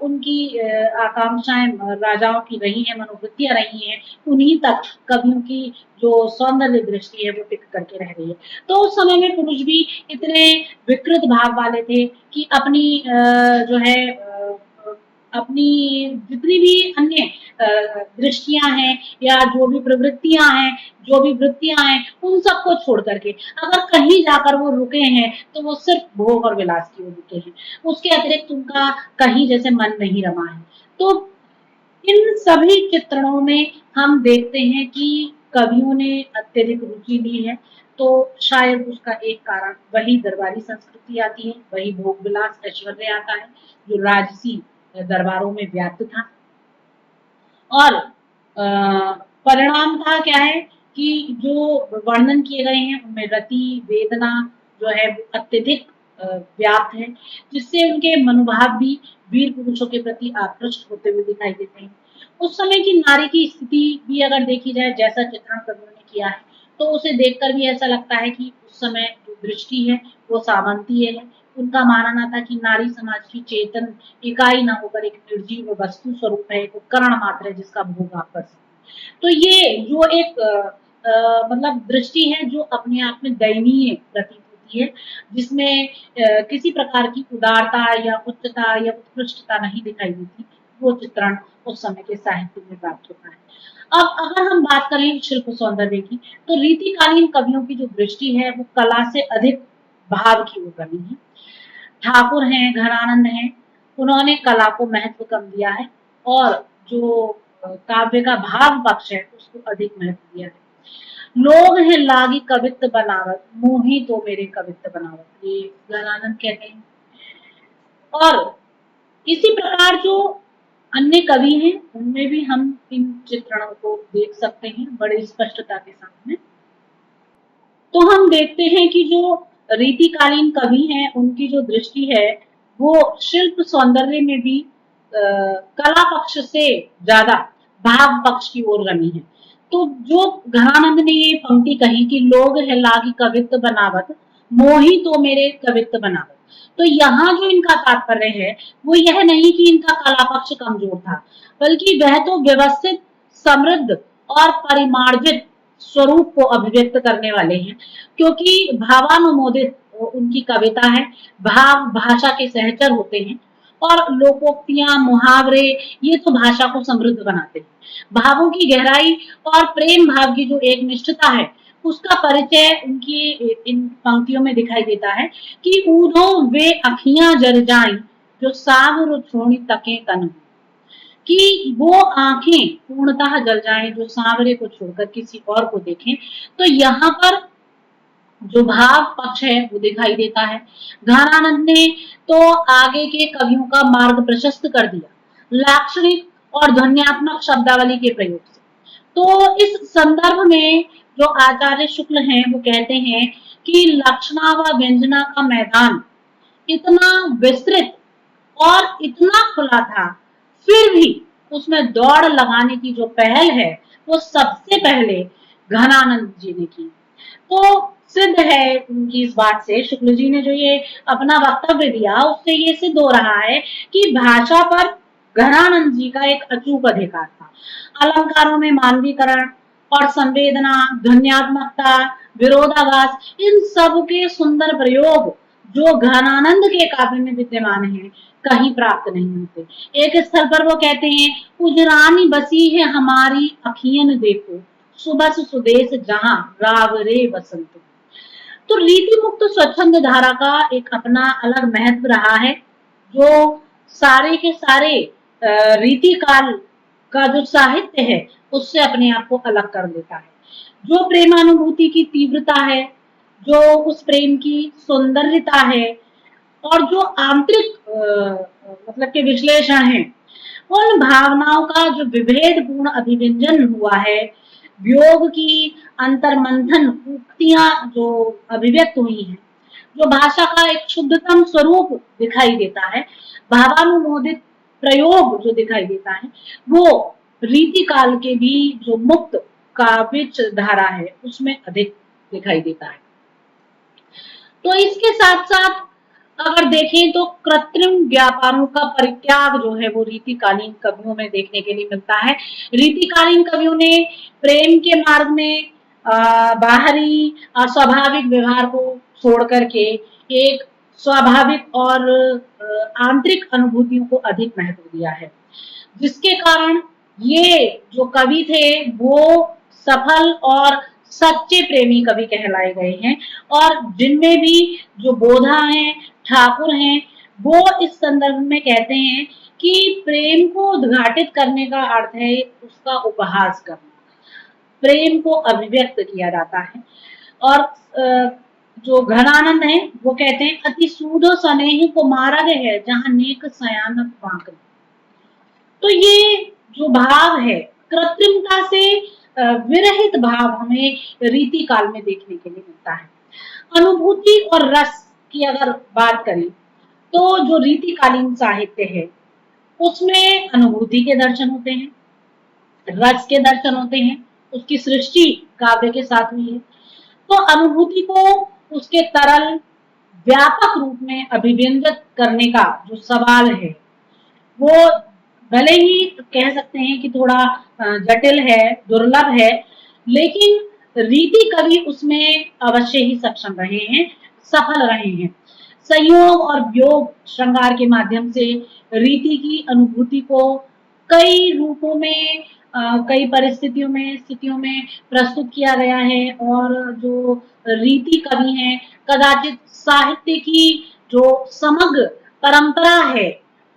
उनकी आकांक्षाएं राजाओं की रही हैं, मनोवृत्तियां रही हैं, उन्हीं तक कवियों की जो सौंदर्य दृष्टि है वो टिक करके रह गई है। तो उस समय में पुरुष भी इतने विकृत भाव वाले थे कि अपनी जो है अपनी जितनी भी अन्य दृष्टियां हैं या जो भी प्रवृत्तियां हैं, जो भी वृत्तियां हैं, उन सबको छोड़ करके अगर कहीं जाकर वो रुके हैं तो वो सिर्फ भोग और विलास की ओर रुके हैं। उसके अतिरिक्त उनका कहीं जैसे मन नहीं रमा है। तो इन सभी चित्रणों में हम देखते हैं कि कवियों ने अत्यधिक रुचि ली है। तो शायद उसका एक कारण वही दरबारी संस्कृति आती है, वही भोग विलास ऐश्वर्य आता है जो राजसी दरबारों में व्याप्त था। और परिणाम था क्या है कि जो वर्णन किए गए हैं उनमें रति वेदना जो है वो अत्यधिक व्याप्त है, जिससे उनके मनोभाव भी वीर पुरुषों के प्रति आकृष्ट होते हुए दिखाई देते हैं। उस समय की नारी की स्थिति भी अगर देखी जाए जैसा चित्रण कवियों ने किया है, तो उसे देखकर भी ऐसा लगता है कि उस समय जो दृष्टि है वो सामंतीय है। उनका मानना था कि नारी समाज की चेतन इकाई ना होकर एक निर्जीव वस्तु स्वरूप है, एक उपकरण मात्र है जिसका भोग आप कर सकते। तो ये जो एक मतलब दृष्टि है जो अपने आप में दयनीय प्रतीत होती है, जिसमें किसी प्रकार की उदारता या उच्चता या उत्कृष्टता नहीं दिखाई देती, वो चित्रण उस समय के साहित्य में प्राप्त होता है। अब अगर हम बात करें शिल्प सौंदर्य की, तो रीतिकालीन कवियों की जो दृष्टि है वो कला से अधिक भाव की ओर बनी है। ठाकुर हैं, घनानंद हैं, उन्होंने कला को महत्व कम दिया है और जो काव्य का भाव पक्ष है उसको अधिक महत्व दिया है। लोग हैं लागी कवित्त बनावत, मोही तो मेरे कवित्त बनावत, ये घनानंद कहते हैं। और इसी प्रकार जो अन्य कवि हैं उनमें भी हम इन चित्रणों को देख सकते हैं बड़ी स्पष्टता के साथ में। तो हम देखते हैं कि जो रीतिकालीन कवि हैं उनकी जो दृष्टि है वो शिल्प सौंदर्य में भी कला पक्ष से ज्यादा भाव पक्ष की ओर रमी है। तो जो घनानंद ने ये पंक्ति कही कि लोग है लागी कवित्त बनावत, मोही तो मेरे कवित्त बनावत, तो यहाँ जो इनका तात्पर्य है वो यह नहीं कि इनका कला पक्ष कमजोर था, बल्कि वह तो व्यवस्थित, समृद्ध और परिमार्जित स्वरूप को अभिव्यक्त करने वाले हैं, क्योंकि भावानुमोदित उनकी कविता है, भाव भाषा के सहचर होते हैं और लोकोक्तियां मुहावरे ये तो भाषा को समृद्ध बनाते हैं। भावों की गहराई और प्रेम भाव की जो एक निष्ठता है उसका परिचय उनकी इन पंक्तियों में दिखाई देता है कि ऊधो वे अखियां जर जाई जो सावर छोड़ी तके तन, कि वो आंखें पूर्णतः जल जाएं जो सांवरे को छोड़कर किसी और को देखें। तो यहाँ पर जो भाव पक्ष है वो दिखाई देता है। घनानंद ने तो आगे के कवियों का मार्ग प्रशस्त कर दिया लाक्षणिक और ध्वन्यात्मक शब्दावली के प्रयोग से। तो इस संदर्भ में जो आचार्य शुक्ल हैं वो कहते हैं कि लक्षणा व व्यंजना का मैदान इतना विस्तृत और इतना खुला था, फिर भी उसमें दौड़ लगाने की जो पहल है वो सबसे पहले घनानंद जी ने की। तो सिद्ध है उनकी इस बात से, शुक्ल जी ने जो ये अपना वक्तव्य दिया उससे ये सिद्ध हो रहा है कि भाषा पर घनानंद जी का एक अचूक अधिकार था। अलंकारों में मानवीकरण और संवेदना, ध्वन्यात्मकता, विरोधाभास, इन सब के सुंदर प्रयोग जो घनानंद के काव्य में विद्यमान है कहीं प्राप्त नहीं होते। एक स्थल पर वो कहते हैं, उजरानी बसी है हमारी अखियन देखो, सुबह सुदेश जहां राव रे बसंत। तो रीति मुक्त स्वच्छंद धारा का एक अपना अलग महत्व रहा है, जो सारे के सारे रीति काल का जो साहित्य है उससे अपने आप को अलग कर देता है। जो प्रेमानुभूति की तीव्रता है, जो उस प्रेम की सौंदर्यता है और जो आंतरिक मतलब के विश्लेषण है, उन भावनाओं का जो विभेदपूर्ण अभिव्यंजन हुआ है, वियोग की अंतर्मंथन उक्तियां जो अभिव्यक्त हुई हैं, जो भाषा का एक शुद्धतम स्वरूप दिखाई देता है, भावानुमोदित प्रयोग जो दिखाई देता है, वो रीति काल के भी जो मुक्त काव्य धारा है उसमें अधिक दिखाई देता है। तो इसके साथ साथ अगर देखें तो कृत्रिम व्यापारों का परित्याग जो है वो रीतिकालीन कवियों में देखने के लिए मिलता है। रीतिकालीन कवियों ने प्रेम के मार्ग में बाहरी और स्वाभाविक व्यवहार को छोड़ करके एक स्वाभाविक और आंतरिक अनुभूतियों को अधिक महत्व दिया है, जिसके कारण ये जो कवि थे वो सफल और सच्चे प्रेमी कवि कहलाए गए हैं। और जिनमें भी जो बोधा हैं, ठाकुर हैं, वो इस संदर्भ में कहते हैं कि प्रेम को उद्घाटित करने का अर्थ है उसका उपहास करना, प्रेम को अभिव्यक्त किया जाता है। और जो घनानंद है वो कहते हैं अति सूदो स्नेह को मार्ग है जहां नेक सयानत वांक। तो ये जो भाव है कृत्रिमता से विरहित भाव हमें रीति काल में देखने के लिए मिलता है। अनुभूति और रस की अगर बात करें तो जो रीतिकालीन साहित्य है उसमें अनुभूति के दर्शन होते हैं, रस के दर्शन होते हैं, उसकी सृष्टि काव्य के साथ हुई है। तो अनुभूति को उसके तरल व्यापक रूप में अभिव्यंजित करने का जो सवाल है वो भले ही कह सकते हैं कि थोड़ा जटिल है, दुर्लभ है, लेकिन रीति कवि उसमें अवश्य ही सक्षम रहे हैं, सफल रहे हैं। संयोग और वियोग श्रृंगार के माध्यम से रीति की अनुभूति को कई रूपों में कई परिस्थितियों में स्थितियों में प्रस्तुत किया गया है। और जो रीति कवि हैं कदाचित साहित्य की जो समग्र परंपरा है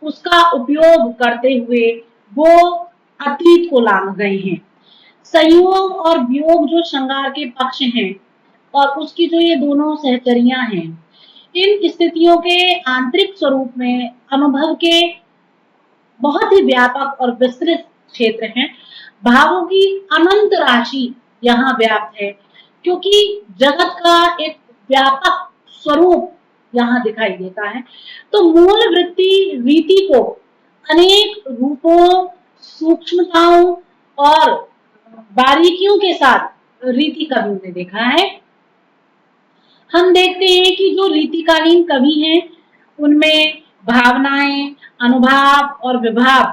उसका उपयोग करते हुए वो अतीत को लांघ गए हैं। संयोग और वियोग जो श्रृंगार के पक्ष हैं और उसकी जो ये दोनों सहचरियां हैं, इन स्थितियों के आंतरिक स्वरूप में अनुभव के बहुत ही व्यापक और विस्तृत क्षेत्र हैं। भावों की अनंत राशि यहाँ व्याप्त है, क्योंकि जगत का एक व्यापक स्वरूप यहाँ दिखाई देता है। तो मूल वृत्ति रीति को अनेक रूपों, सूक्ष्मताओं और बारीकियों के साथ रीति कवियों ने देखा है। हम देखते हैं कि जो रीतिकालीन कवि हैं उनमें भावनाएं, अनुभाव और विभाव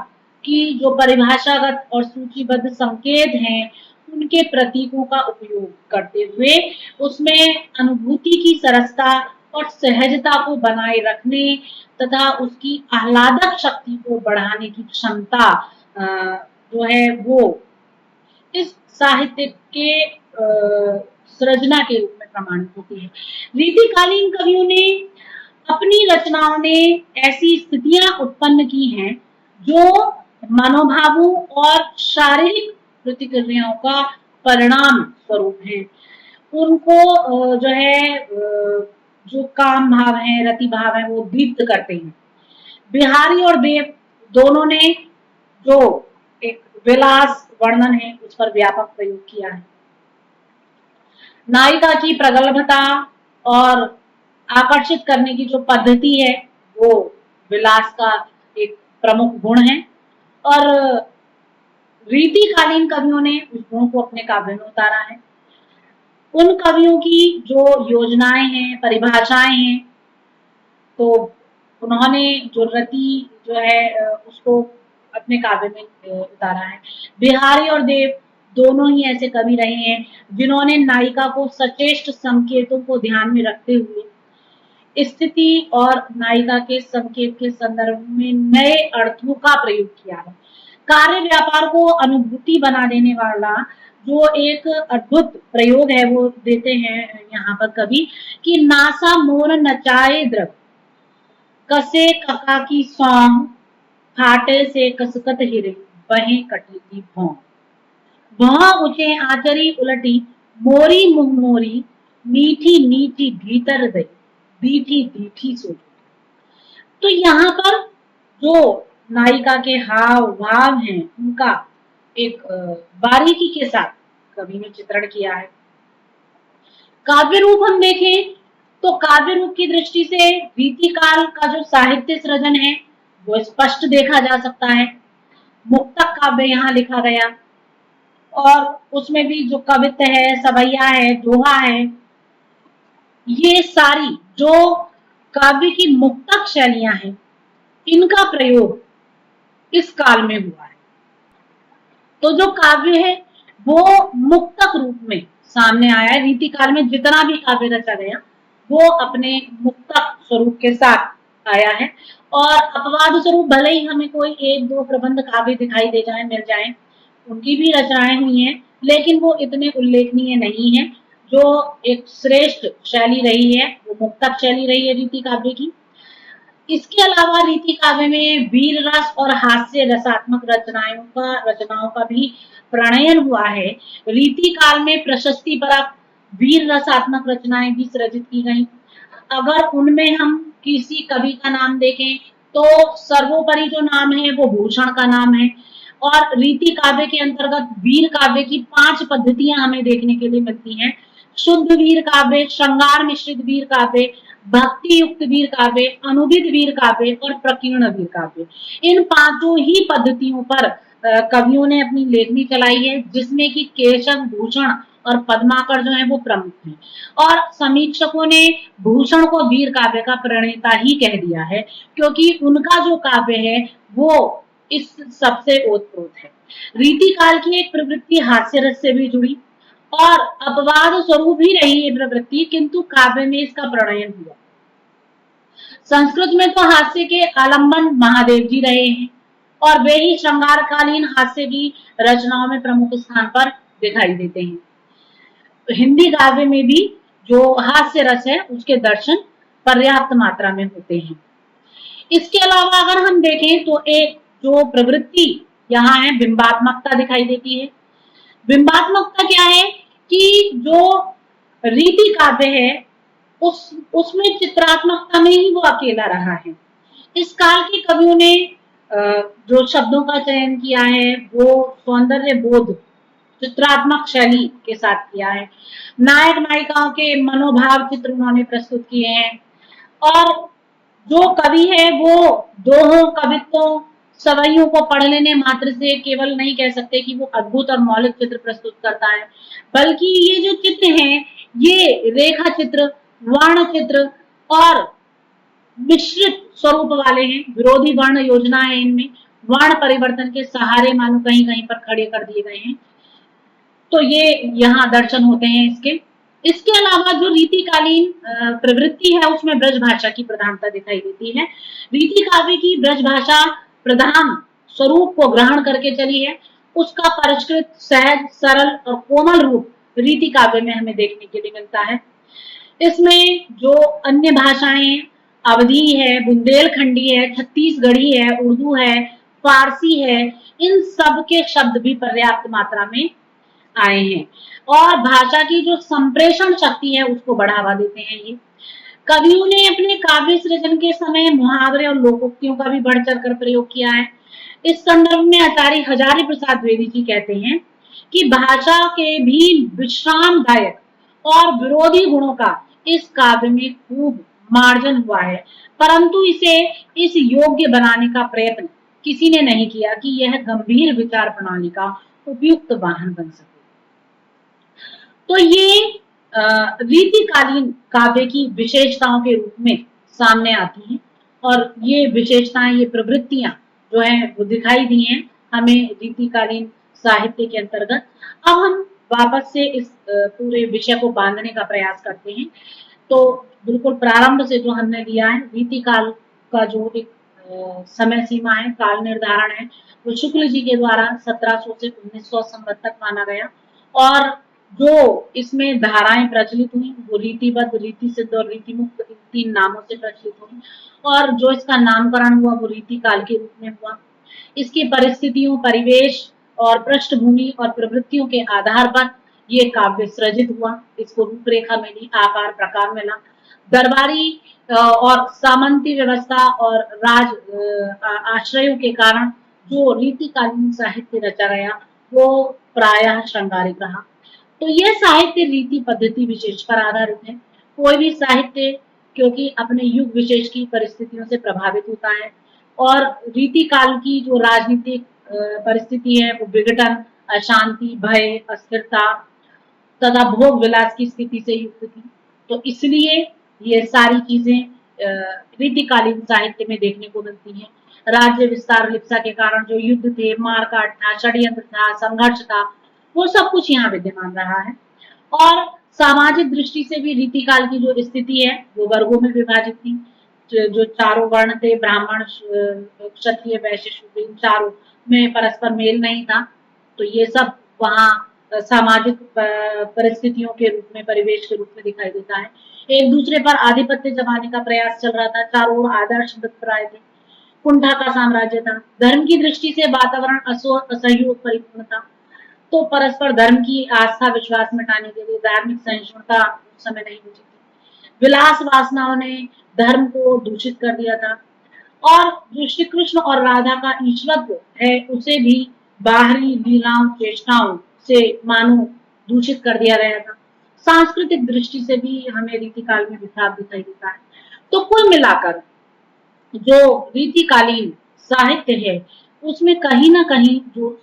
की जो परिभाषागत और सूचीबद्ध संकेत हैं उनके प्रतीकों का उपयोग करते हुए उसमें अनुभूति की सरसता और सहजता को बनाए रखने तथा उसकी आह्लादक शक्ति को बढ़ाने की क्षमता जो है वो इस साहित्य के सृजना के रूप में प्रमाणित होती है। रीतिकालीन कवियों ने अपनी रचनाओं ने ऐसी स्थितियां उत्पन्न की हैं जो मनोभावों और शारीरिक प्रतिक्रियाओं का परिणाम स्वरूप है। उनको जो है जो काम भाव है, रति भाव है वो दीप्त करते हैं। बिहारी और देव दोनों ने जो एक विलास वर्णन है उस पर व्यापक प्रयोग किया है। नायिका की प्रगल्भता और आकर्षित करने की जो पद्धति है वो विलास का एक प्रमुख गुण है। और रीतिकालीन कवियों ने उस गुण को अपने काव्य में उतारा है। उन कवियों की जो योजनाएं हैं, परिभाषाएं हैं, तो उन्होंने जो रति जो है उसको अपने काव्य में उतारा है। बिहारी और देव दोनों ही ऐसे कवि रहे हैं जिन्होंने नायिका को सचेष्ट संकेतों को ध्यान में रखते हुए स्थिति और नायिका के संकेत के संदर्भ में नए अर्थों का प्रयोग किया है। कार्य व्यापार को अनुभूति बना देने वाला जो एक अद्भुत प्रयोग है वो देते हैं यहाँ पर कवि कि नासा मोर नचाए द्रव कसे कका की सौंग फाटे से कसकत हिरे बहे कटी भौं भौं ऊंचे आचरी उलटी मोरी मुंह मोरी मीठी मीठी भीतर दई दीठी दीठी सो। तो यहाँ पर जो नायिका के हाव भाव हैं उनका एक बारीकी के साथ कवि ने चित्रण किया है। काव्य रूप हम देखें तो काव्य रूप की दृष्टि से रीतिकाल का जो साहित्य सृजन है वो स्पष्ट देखा जा सकता है। मुक्तक काव्य यहाँ लिखा गया, और उसमें भी जो कवित्त है, सवैया है, दोहा है, ये सारी जो काव्य की मुक्तक शैलियां हैं, इनका प्रयोग इस काल में हुआ है। तो जो काव्य है वो मुक्तक रूप में सामने आया है। रीति काल में जितना भी काव्य रचा गया वो अपने मुक्तक स्वरूप के साथ आया है। और अपवाद स्वरूप भले ही हमें कोई एक दो प्रबंध काव्य दिखाई दे जाए, मिल जाए, उनकी भी रचनाएं हुई हैं, लेकिन वो इतने उल्लेखनीय नहीं है। जो एक श्रेष्ठ शैली रही है वो मुक्तक शैली रही है रीति काव्य की। इसके अलावा रीति काव्य में वीर रस और हास्य रसात्मक रचनाओं का भी प्रणयन हुआ है। रीति काल में प्रशस्ति परक वीर रसात्मक रचनाएं भी सृजित की गई। अगर उनमें हम किसी कवि का नाम देखें तो सर्वोपरि जो नाम है वो भूषण का नाम है। और रीति काव्य के अंतर्गत वीर काव्य की 5 पद्धतियां हमें देखने के लिए मिलती हैं। शुद्ध वीर काव्य, श्रृंगार मिश्रित वीर काव्य, भक्ति युक्त वीर काव्य, अनुदित वीर काव्य और प्रकीर्ण वीर काव्य। इन पांचों ही पद्धतियों पर कवियों ने अपनी लेखनी चलाई है, जिसमें कि केशव, भूषण और पद्माकर जो है वो प्रमुख हैं। और समीक्षकों ने भूषण को वीर काव्य का प्रणेता ही कह दिया है, क्योंकि उनका जो काव्य है वो इस सबसे ओतप्रोत है। रीति काल की एक प्रवृत्ति हास्य रस से भी जुड़ी और अपवाद स्वरूप ही रही ये प्रवृत्ति, किंतु काव्य में इसका प्रणयन हुआ। संस्कृत में तो हास्य के आलंबन महादेव जी रहे हैं और वे ही श्रृंगारकालीन हास्य की रचनाओं में प्रमुख स्थान पर दिखाई देते हैं। तो हिंदी काव्य में भी जो हास्य रस है उसके दर्शन पर्याप्त मात्रा में होते हैं। इसके अलावा अगर हम देखें तो एक जो प्रवृत्ति यहाँ है बिंबात्मकता दिखाई देती है। बिंबात्मकता क्या है कि जो रीति काव्य है उसमें चित्रात्मकता में ही वो अकेला रहा है। इस काल के कवियों ने जो शब्दों का चयन किया है वो सौंदर्य बोध चित्रात्मक शैली के साथ किया है। नायक नायिकाओं के मनोभाव चित्र उन्होंने प्रस्तुत किए हैं। और जो कवि है वो दोहों, कवित्वों, सवैयों को पढ़ लेने मात्र से केवल नहीं कह सकते कि वो अद्भुत और मौलिक चित्र प्रस्तुत करता है, बल्कि ये जो चित्र हैं ये रेखा चित्र, वर्ण चित्र और मिश्रित स्वरूप वाले हैं। विरोधी वर्ण योजना है इनमें, वर्ण परिवर्तन के सहारे मानो कहीं कहीं पर खड़े कर दिए गए हैं। तो ये यहाँ दर्शन होते हैं इसके। इसके अलावा जो रीतिकालीन प्रवृत्ति है उसमें ब्रज भाषा की प्रधानता दिखाई देती है। रीति काव्य की ब्रज भाषा प्रधान स्वरूप को ग्रहण करके चली है। उसका परिष्कृत, सहज, सरल और कोमल रूप रीति काव्य में हमें देखने के लिए मिलता है। इसमें जो अन्य भाषाएं हैं, अवधी है, बुंदेलखंडी है, छत्तीसगढ़ी है, उर्दू है, फारसी है, इन सब के शब्द भी पर्याप्त मात्रा में आए हैं और भाषा की जो संप्रेषण शक्ति है उसको बढ़ावा देते हैं ये। कवियों ने अपने काव्य सृजन के समय मुहावरे और लोकोक्तियों का भी बढ़ चढ़ कर प्रयोग किया है। इस संदर्भ में आचार्य हजारी प्रसाद द्विवेदी जी कहते हैं कि भाषा के भी विश्रामदायक और विरोधी गुणों का इस काव्य में खूब मार्जन हुआ है, परंतु इसे इस योग्य बनाने का प्रयत्न किसी ने नहीं किया कि यह गंभीर विचार प्रणाली का उपयुक्त वाहन बन सके। तो ये रीतिकालीन काव्य की विशेषताओं के रूप में सामने आती हैं और ये विशेषताएं, ये प्रवृत्तियां जो है वो दिखाई दी हैं हमें रीतिकालीन साहित्य के अंतर्गत। अब हम वापस से इस पूरे विषय को बांधने का प्रयास करते हैं। तो बिल्कुल प्रारंभ से जो हमने लिया है रीतिकाल का जो एक समय सीमा है, काल निर्धारण है, वो शुक्ल जी के द्वारा 1700 से 1900 संवत तक माना गया। और जो इसमें धाराएं प्रचलित हुई वो रीतिबद्ध, रीति सिद्ध और रीति मुक्त, इन 3 नामों से प्रचलित हुई। और जो इसका नामकरण हुआ वो रीति काल के रूप में हुआ। इसकी परिस्थितियों, परिवेश और पृष्ठभूमि और प्रवृत्तियों के आधार पर ये काव्य सृजित हुआ, इसको रूपरेखा मिली, आकार प्रकार मिला। दरबारी और सामंती व्यवस्था और राज आश्रयों के कारण जो रीतिकालीन साहित्य रचा गया वो प्रायः श्रृंगारिक रहा। तो यह साहित्य रीति पद्धति विशेष पर आधारित है। कोई भी साहित्य क्योंकि अपने युग विशेष की परिस्थितियों से प्रभावित होता है और रीति काल की जो राजनीतिक परिस्थिति है वो विघटन, अशांति, भय, अस्थिरता तथा भोग विलास की स्थिति से युक्त थी। तो इसलिए ये सारी चीजें रीतिकालीन साहित्य में देखने को मिलती हैं। राज्य विस्तार लिप्सा के कारण जो युद्ध थे, मारकाट था, षड्यंत्र था, संघर्ष था, वो सब कुछ यहाँ विद्यमान रहा है। और सामाजिक दृष्टि से भी रीतिकाल की जो स्थिति है वो वर्गों में विभाजित थी। जो चारों वर्ण थे, ब्राह्मण, क्षत्रिय, वैश्य, शूद्र, इन चारों में परस्पर मेल नहीं था। तो ये सब वहाँ सामाजिक परिस्थितियों के रूप में, परिवेश के रूप में दिखाई देता है। एक दूसरे पर आधिपत्य जमाने का प्रयास चल रहा था, चारों ओर आदर्श प्राय थे, कुंठा का साम्राज्य था। धर्म की दृष्टि से वातावरण असहयोग परिपूर्ण था। तो परस्पर धर्म की आस्था विश्वास मिटाने के लिए धार्मिक सहिष्णुता उस समय नहीं बची थी। विलास वासनाओं ने धर्म को दूषित कर दिया था। और जो श्री कृष्ण और राधा का ईश्वरत्व है उसे भी बाहरी लीलाओं चेष्टाओं से मानो दूषित कर दिया गया था। सांस्कृतिक दृष्टि से भी हमें रीतिकाल में बिखराव दिखाई देता है। तो कुल मिलाकर जो रीतिकालीन साहित्य है उसमें कहीं ना कहीं जो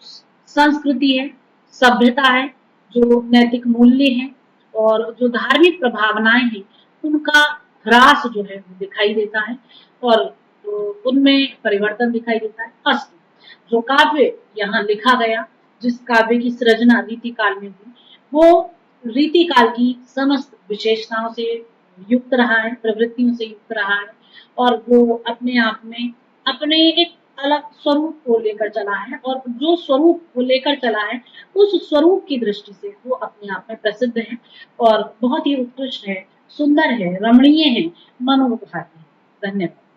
संस्कृति है, सभ्यता है, जो नैतिक मूल्य है और जो धार्मिक प्रभावनाएं हैं उनका ह्रास जो है वो दिखाई देता है। और उनमें परिवर्तन दिखाई देता है। अस्तु जो काव्य यहाँ लिखा गया, जिस काव्य की सृजना रीतिकाल में हुई, वो रीतिकाल की समस्त विशेषताओं से युक्त रहा है, प्रवृत्तियों से युक्त रहा है। और वो अपने आप में अपने एक अलग स्वरूप को लेकर चला है। और जो स्वरूप वो लेकर चला है उस स्वरूप की दृष्टि से वो अपने आप में प्रसिद्ध है और बहुत ही उत्कृष्ट है, सुंदर है, रमणीय है, मनोभाती है। धन्यवाद।